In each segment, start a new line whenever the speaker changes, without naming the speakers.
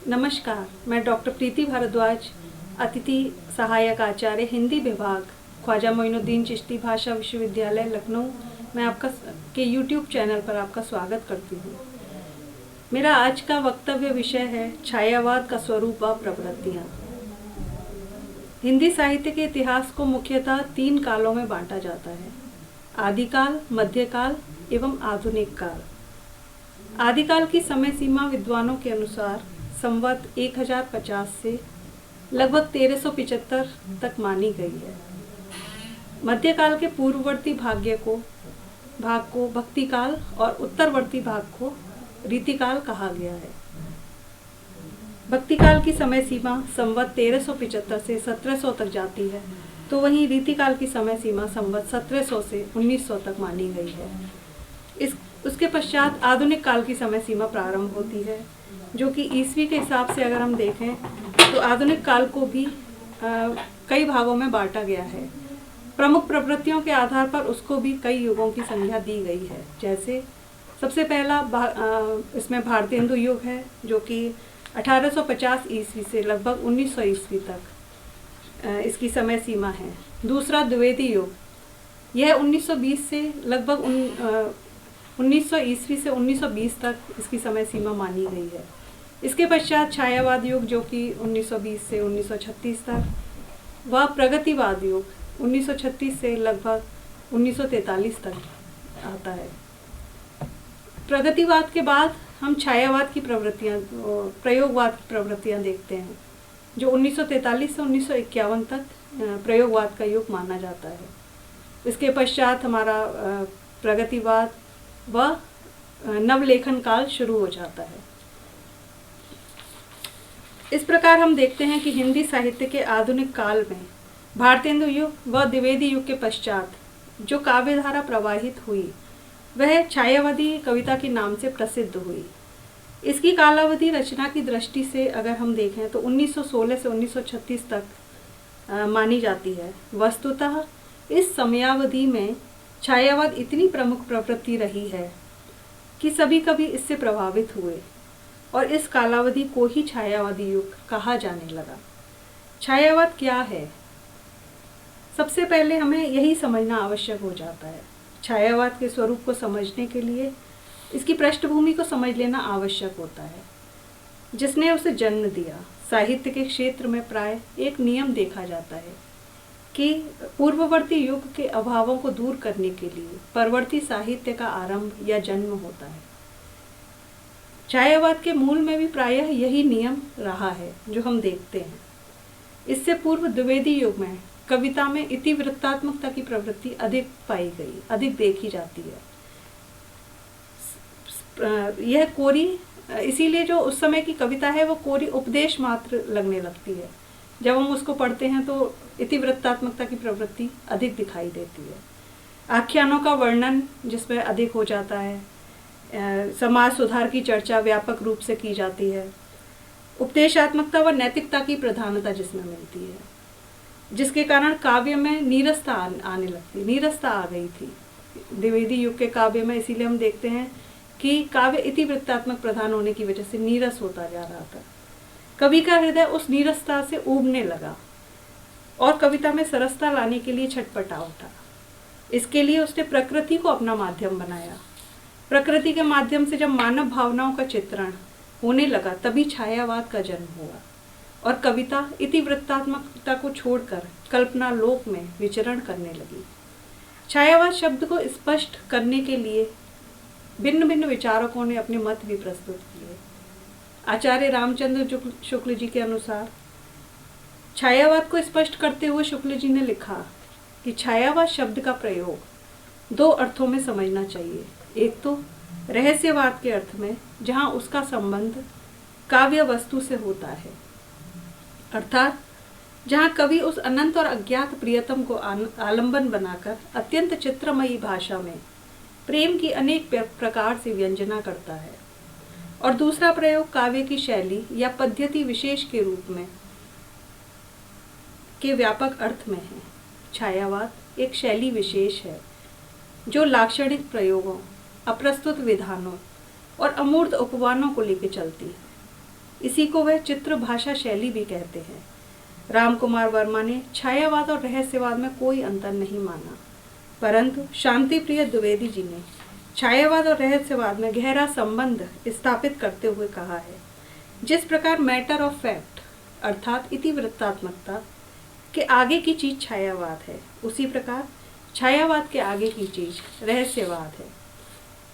नमस्कार, मैं डॉक्टर प्रीति भारद्वाज, अतिथि सहायक आचार्य हिंदी विभाग, ख्वाजा मोइनुद्दीन चिश्ती भाषा विश्वविद्यालय लखनऊ मैं आपका के YouTube चैनल पर आपका स्वागत करती हूँ। मेरा आज का वक्तव्य विषय है छायावाद का स्वरूप व प्रवृत्तियाँ। हिंदी साहित्य के इतिहास को मुख्यतः 3 कालों में बांटा जाता है: आदिकाल, मध्यकाल एवं आधुनिक काल। आदिकाल की समय सीमा विद्वानों के अनुसार संवत 1050 से लगभग 1375 तक मानी गई है। मध्यकाल के पूर्ववर्ती भाग को भक्तिकाल और उत्तरवर्ती भाग को रीतिकाल कहा गया है। भक्तिकाल की समय सीमा संवत 1375 से 1700 तक जाती है, तो वहीं रीतिकाल की समय सीमा संवत 1700 से 1900 तक मानी गई है। उसके पश्चात आधुनिक काल की समय सीमा प्रारंभ होती है, जो कि ईस्वी के हिसाब से अगर हम देखें तो आधुनिक काल को भी कई भागों में बांटा गया है। प्रमुख प्रवृत्तियों के आधार पर उसको भी कई युगों की संज्ञा दी गई है। जैसे सबसे पहला इसमें भारतेंदु युग है, जो कि 1850 ईस्वी से लगभग 1900 ईस्वी तक इसकी समय सीमा है। दूसरा द्विवेदी युग, यह 1920 से लगभग 1900 ईस्वी से 1920 तक इसकी समय सीमा मानी गई है। इसके पश्चात छायावाद युग, जो कि 1920 से 1936 तक, व प्रगतिवाद युग 1936 से लगभग 1943 तक आता है। प्रगतिवाद के बाद हम छायावाद की प्रयोगवाद की प्रवृत्तियाँ देखते हैं, जो 1943 से 1951 तक प्रयोगवाद का युग माना जाता है। इसके पश्चात हमारा प्रगतिवाद व नवलेखन काल शुरू हो जाता है। इस प्रकार हम देखते हैं कि हिंदी साहित्य के आधुनिक काल में भारतेंदु युग व द्विवेदी युग के पश्चात जो काव्यधारा प्रवाहित हुई, वह छायावादी कविता के नाम से प्रसिद्ध हुई। इसकी कालावधि रचना की दृष्टि से अगर हम देखें तो 1916 से 1936 तक मानी जाती है। वस्तुतः इस समयावधि में छायावाद इतनी प्रमुख प्रवृत्ति रही है कि सभी कवि इससे प्रभावित हुए और इस कालावधि को ही छायावादी युग कहा जाने लगा। छायावाद क्या है? सबसे पहले हमें यही समझना आवश्यक हो जाता है। छायावाद के स्वरूप को समझने के लिए इसकी पृष्ठभूमि को समझ लेना आवश्यक होता है, जिसने उसे जन्म दिया। साहित्य के क्षेत्र में प्राय एक नियम देखा जाता है कि पूर्ववर्ती युग के अभावों को दूर करने के लिए परवर्ती साहित्य का आरंभ या जन्म होता है। छायावाद के मूल में भी प्रायः यही नियम रहा है जो हम देखते हैं। इससे पूर्व द्विवेदी युग में कविता में इतिवृत्तात्मकता की प्रवृत्ति अधिक पाई गई, अधिक देखी जाती है। यह कोरी, इसीलिए जो उस समय की कविता है वो कोरी उपदेश मात्र लगने लगती है। जब हम उसको पढ़ते हैं तो इतिवृत्तात्मकता की प्रवृत्ति अधिक दिखाई देती है। आख्यानों का वर्णन जिसमें अधिक हो जाता है, समाज सुधार की चर्चा व्यापक रूप से की जाती है। उपदेशात्मकता व नैतिकता की प्रधानता जिसमें मिलती है, जिसके कारण काव्य में नीरसता आने लगती, नीरसता आ गई थी द्विवेदी युग के काव्य में। इसीलिए हम देखते हैं कि काव्य इतिवृत्तात्मक प्रधान होने की वजह से नीरस होता जा रहा था। कवि का हृदय उस नीरसता से ऊबने लगा और कविता में सरसता लाने के लिए छटपटा उठा। इसके लिए उसने प्रकृति को अपना माध्यम बनाया। प्रकृति के माध्यम से जब मानव भावनाओं का चित्रण होने लगा, तभी छायावाद का जन्म हुआ और कविता इतिवृत्तात्मकता को छोड़कर कल्पना लोक में विचरण करने लगी। छायावाद शब्द को स्पष्ट करने के लिए भिन्न भिन्न विचारकों ने अपने मत भी प्रस्तुत किए। आचार्य रामचंद्र शुक्ल जी के अनुसार छायावाद को स्पष्ट करते हुए शुक्ल जी ने लिखा कि छायावाद शब्द का प्रयोग 2 अर्थों में समझना चाहिए। एक तो रहस्यवाद के अर्थ में, जहाँ उसका संबंध काव्य वस्तु से होता है, अर्थात जहाँ कवि उस अनंत और अज्ञात प्रियतम को आलंबन बनाकर अत्यंत चित्रमयी भाषा में प्रेम की अनेक प्रकार से व्यंजना करता है। और दूसरा प्रयोग काव्य की शैली या पद्धति विशेष के रूप में के व्यापक अर्थ में है। छायावाद एक शैली विशेष है जो लाक्षणिक प्रयोगों, अप्रस्तुत विधानों और अमूर्त उपमानों को लेकर चलती है। इसी को वह चित्र भाषा शैली भी कहते हैं। रामकुमार वर्मा ने छायावाद और रहस्यवाद में कोई अंतर नहीं माना, परंतु शांतिप्रिय द्विवेदी जी ने छायावाद और रहस्यवाद में गहरा संबंध स्थापित करते हुए कहा है, जिस प्रकार मैटर ऑफ फैक्ट अर्थात इतिवृत्तात्मकता के आगे की चीज छायावाद है, उसी प्रकार छायावाद के आगे की चीज रहस्यवाद है।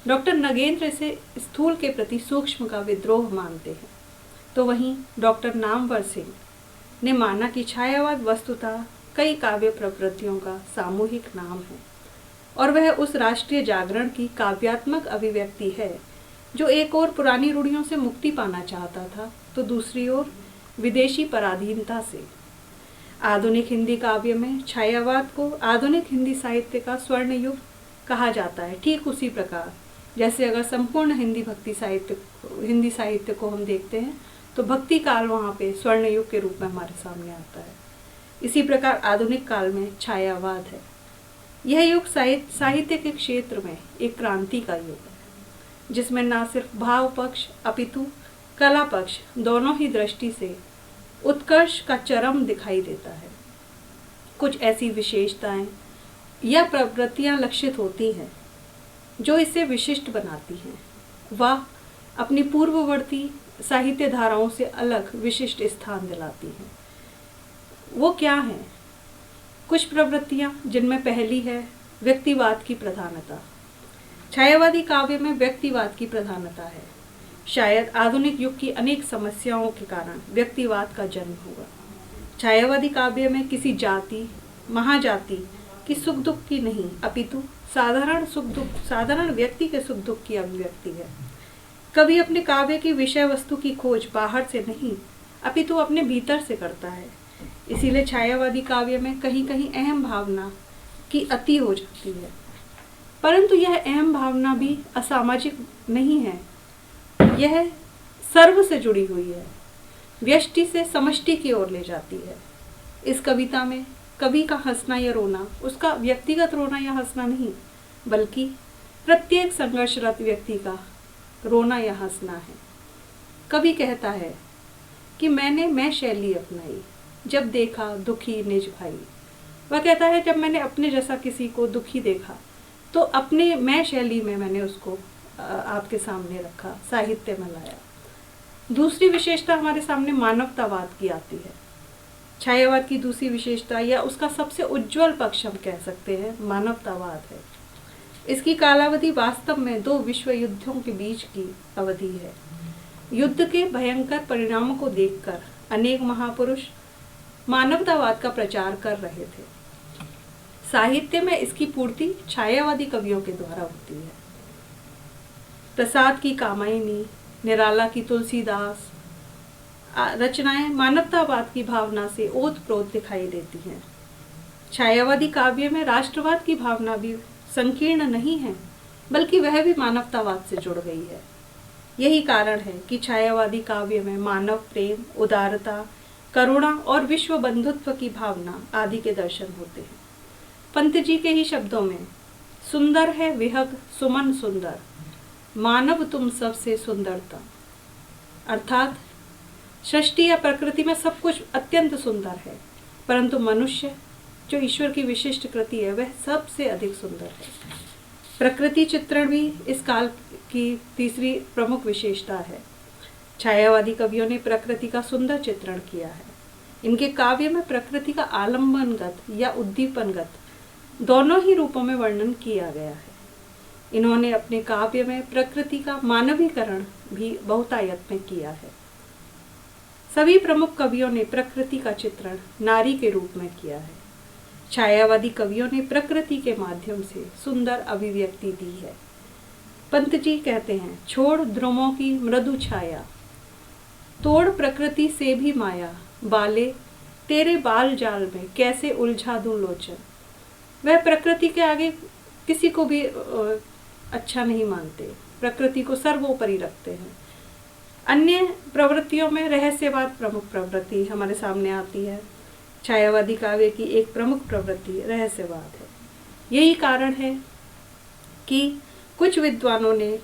डॉक्टर नगेंद्र इसे स्थूल के प्रति सूक्ष्म का विद्रोह मानते हैं, तो वहीं डॉक्टर नामवर सिंह ने माना कि छायावाद वस्तुतः कई काव्य प्रवृत्तियों का सामूहिक नाम है और वह उस राष्ट्रीय जागरण की काव्यात्मक अभिव्यक्ति है जो एक ओर पुरानी रूढ़ियों से मुक्ति पाना चाहता था तो दूसरी ओर विदेशी पराधीनता से। आधुनिक हिंदी काव्य में छायावाद को आधुनिक हिंदी साहित्य का स्वर्ण युग कहा जाता है। ठीक उसी प्रकार जैसे अगर संपूर्ण हिंदी साहित्य को हम देखते हैं तो भक्ति काल वहाँ पे स्वर्ण युग के रूप में हमारे सामने आता है। इसी प्रकार आधुनिक काल में छायावाद है। यह युग साहित्य के क्षेत्र में एक क्रांति का युग है, जिसमें न सिर्फ भाव पक्ष अपितु कला पक्ष दोनों ही दृष्टि से उत्कर्ष का चरम दिखाई देता है। कुछ ऐसी विशेषताएं या प्रवृत्तियां लक्षित होती हैं जो इसे विशिष्ट बनाती हैं। वह अपनी पूर्ववर्ती साहित्य धाराओं से अलग विशिष्ट स्थान दिलाती हैं। वो क्या हैं? कुछ प्रवृत्तियां जिनमें पहली है व्यक्तिवाद की प्रधानता। छायावादी काव्य में व्यक्तिवाद की प्रधानता है। शायद आधुनिक युग की अनेक समस्याओं के कारण व्यक्तिवाद का जन्म हुआ। छायावादी काव्य में किसी जाति महाजाति की सुख दुख की नहीं अपितु साधारण व्यक्ति के सुख दुख की अभिव्यक्ति है। कवि अपने काव्य की विषय वस्तु की खोज बाहर से नहीं अपितु अपने भीतर से करता है। इसीलिए छायावादी काव्य में कहीं कहीं अहम भावना की अति हो जाती है, परंतु यह अहम भावना भी असामाजिक नहीं है। यह सर्व से जुड़ी हुई है, व्यष्टि से समष्टि की ओर ले जाती है। इस कविता में कवि का हंसना या रोना उसका व्यक्तिगत रोना या हंसना नहीं, बल्कि प्रत्येक संघर्षरत व्यक्ति का रोना या हंसना है। कवि कहता है कि मैं शैली अपनाई, जब देखा दुखी निज भाई। वह कहता है जब मैंने अपने जैसा किसी को दुखी देखा तो अपने मैं शैली में मैंने उसको आपके सामने रखा, साहित्य में लाया। दूसरी विशेषता हमारे सामने मानवतावाद की आती है। छायावाद की दूसरी विशेषता या उसका सबसे उज्जवल पक्ष हम कह सकते हैं मानवतावाद है। इसकी कालावधि वास्तव में 2 विश्व युद्धों के बीच की अवधि है। युद्ध के भयंकर परिणामों को देखकर अनेक महापुरुष मानवतावाद का प्रचार कर रहे थे। साहित्य में इसकी पूर्ति छायावादी कवियों के द्वारा होती है। प्रसाद की कामायनी, निराला की तुलसीदास रचनाएं मानवतावाद की भावना से ओतप्रोत दिखाई देती हैं। छायावादी काव्य में राष्ट्रवाद की भावना भी संकीर्ण नहीं है, बल्कि वह भी मानवतावाद से जुड़ गई है। यही कारण है कि छायावादी काव्य में मानव प्रेम, उदारता, करुणा और विश्व बंधुत्व की भावना आदि के दर्शन होते हैं। पंत जी के ही शब्दों में सुंदर है विहग सुमन सुंदर, मानव तुम सबसे सुंदरता। अर्थात सृष्टि या प्रकृति में सब कुछ अत्यंत सुंदर है, परंतु मनुष्य जो ईश्वर की विशिष्ट कृति है वह सबसे अधिक सुंदर है। प्रकृति चित्रण भी इस काल की तीसरी प्रमुख विशेषता है। छायावादी कवियों ने प्रकृति का सुंदर चित्रण किया है। इनके काव्य में प्रकृति का आलम्बनगत या उद्दीपनगत दोनों ही रूपों में वर्णन किया गया है। इन्होंने अपने काव्य में प्रकृति का मानवीकरण भी बहुतायत में किया है। सभी प्रमुख कवियों ने प्रकृति का चित्रण नारी के रूप में किया है। छायावादी कवियों ने प्रकृति के माध्यम से सुंदर अभिव्यक्ति दी है। पंत जी कहते हैं, छोड़ ध्रुवों की मृदु छाया, तोड़ प्रकृति से भी माया, बाले तेरे बाल जाल में कैसे उलझा दूं लोचन। वह प्रकृति के आगे किसी को भी अच्छा नहीं मानते, प्रकृति को सर्वोपरि रखते हैं। अन्य प्रवृत्तियों में रहस्यवाद प्रमुख प्रवृत्ति हमारे सामने आती है। छायावादी काव्य की एक प्रमुख प्रवृत्ति रहस्यवाद है। यही कारण है कि कुछ विद्वानों ने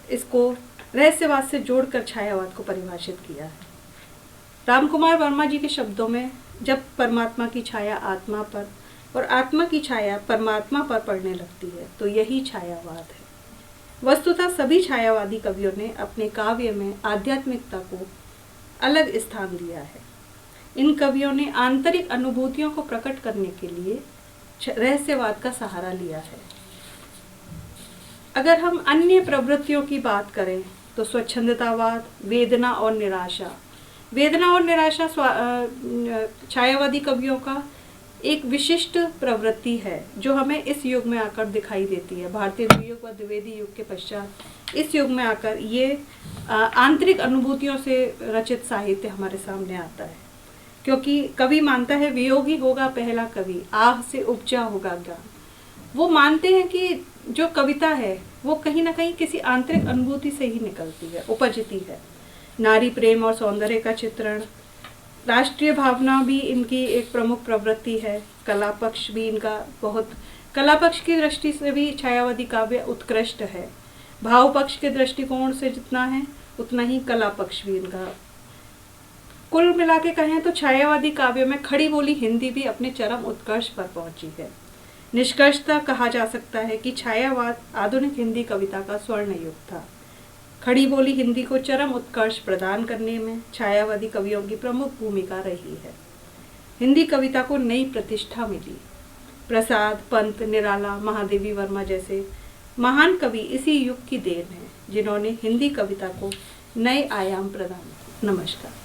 इसको रहस्यवाद से जोड़कर छायावाद को परिभाषित किया है। रामकुमार वर्मा जी के शब्दों में, जब परमात्मा की छाया आत्मा पर और आत्मा की छाया परमात्मा पर पड़ने लगती है तो यही छायावाद है। वस्तुतः सभी छायावादी कवियों ने अपने काव्य में आध्यात्मिकता को अलग स्थान दिया है। इन कवियों ने आंतरिक अनुभूतियों को प्रकट करने के लिए रहस्यवाद का सहारा लिया है। अगर हम अन्य प्रवृत्तियों की बात करें तो स्वच्छंदतावाद, वेदना और निराशा छायावादी कवियों का एक विशिष्ट प्रवृत्ति है जो हमें इस युग में आकर दिखाई देती है। भारतीय द्वियुग व द्विवेदी युग के पश्चात इस युग में आकर ये आंतरिक अनुभूतियों से रचित साहित्य हमारे सामने आता है, क्योंकि कवि मानता है वियोगी होगा पहला कवि, आह से उपजा होगा ज्ञान। वो मानते हैं कि जो कविता है वो कहीं ना कहीं किसी आंतरिक अनुभूति से ही निकलती है, उपजती है। नारी प्रेम और सौंदर्य का चित्रण, राष्ट्रीय भावना भी इनकी एक प्रमुख प्रवृत्ति है। कला पक्ष भी इनका कला पक्ष की दृष्टि से भी छायावादी काव्य उत्कृष्ट है। भाव पक्ष के दृष्टिकोण से जितना है उतना ही कला पक्ष भी इनका। कुल मिला के कहें तो छायावादी काव्य में खड़ी बोली हिंदी भी अपने चरम उत्कर्ष पर पहुंची है। निष्कर्षतः कहा जा सकता है कि छायावाद आधुनिक हिंदी कविता का स्वर्ण युग था। खड़ी बोली हिंदी को चरम उत्कर्ष प्रदान करने में छायावादी कवियों की प्रमुख भूमिका रही है। हिंदी कविता को नई प्रतिष्ठा मिली। प्रसाद, पंत, निराला, महादेवी वर्मा जैसे महान कवि इसी युग की देन है, जिन्होंने हिंदी कविता को नए आयाम प्रदान किए। नमस्कार।